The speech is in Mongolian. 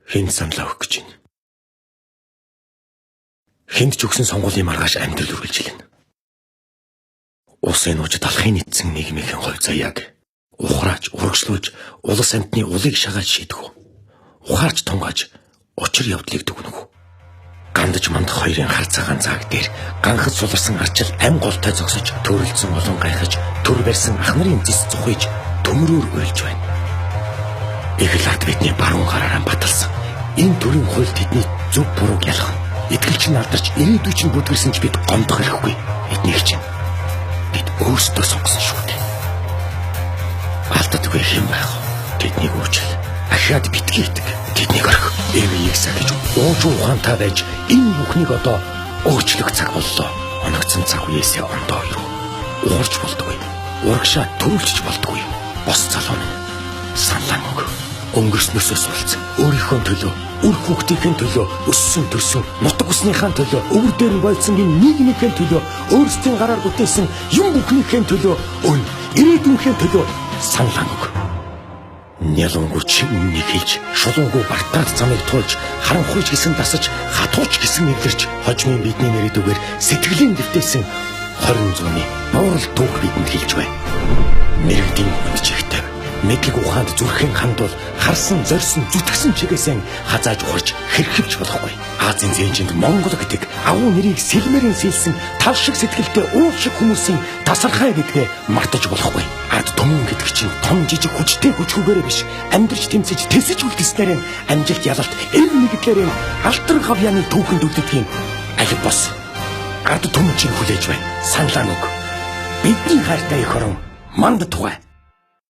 Хэнд саналаа өгөх гэж байна. Хэнд ч өгсөн сонгуулийн маргааш амьдрал үргэлж илнэ. Улсын нууж талахын нийцсэн нийгмийн хувь заяаг ухрааж, урагшлуулж, улс амьтны улыг шагааж шийдэх үү. Ухаарч тунгааж, учир явдлыг дүгнэх үү. Гандаж мандах хоёрын хар цагаан зааг дээр ганхад суларсан арчил ам голтой зогсож, төрөлдсөн олон гайхаж, төр барьсан ах нарын зис цухиж, төмрөөр уйлж байна. Их л ард бидний баруун гараараа баталсан. Энэ төрийн хууль тэдний зөв бурууг ялгана. Итгэлч нь алдарч, ирээдүй чинь бүдгэрсэн ч бид гомдох хэрэггүй. Эднийг чинь бид өөрсдөө сонгосон шүү дээ. Алддаггүй хэм байх. Тэднийг уучлал. Ахиад битгий итг. Тэднийг орхи. Эвийг сахиж ууж ухаантай байж энэ бүхнийг одоо өөрчлөх цаг боллоо. Оногцсон цаг үеэсээ ондоо ирв. Уурч болдгүй. Урагшаа төрүүлчих болдгүй. Бос залуу минь. Санлан өг. Өнгөрснөөсөө суулц. Өөрийнхөө төлөө, үр хүүхдийн төлөө, өссөн төсөн, нутаг усныхаа төлөө, өвөр дээр бойцсонгийн нийгмийн төлөө, өөрсдийн гараар бүтээсэн юм бүхнийхээ төлөө, өн ирээдүйнхээ төлөө санлан өг. Нялангу чиний хийж, шулуугүй бартаад замыг туулж, харанхуйч гисэн дасаж, хатууч гисэн эвлэрч, хожмын бидний нэрийдүүгээр сэтгэлийн дэвтээсэн 20 зууны буурал түүх бидэнд хэлж байна. Мэргэдийн хүндэжигтэй мэдлэг ухаанд зүрхэн хандвал харсан зорьсон зүтгэсэн чигээсэн хазааж ухарч хэрхэвч болохгүй. Азийн зэнжинд Монгол гэдэг агуу нэрийг сэлмэрэн сэлсэн тал шиг сэтгэлтэй уул шиг хүмүүсийн тасархай гэдгээ мартаж болохгүй. Ард түмэн гэдэг чинь том жижиг хүчтэй хүчгүүгээрээ биш, амьдарч тэмцэж тэсэж үлдэснээр амжилт ялалт эв нэгдлэр алтар гавьяаны түүхэнд үлддгийн аль бос ард түмэн чинь хүлээж байна. Санлаа нүг. Бидний хайртай их орон манд тугай.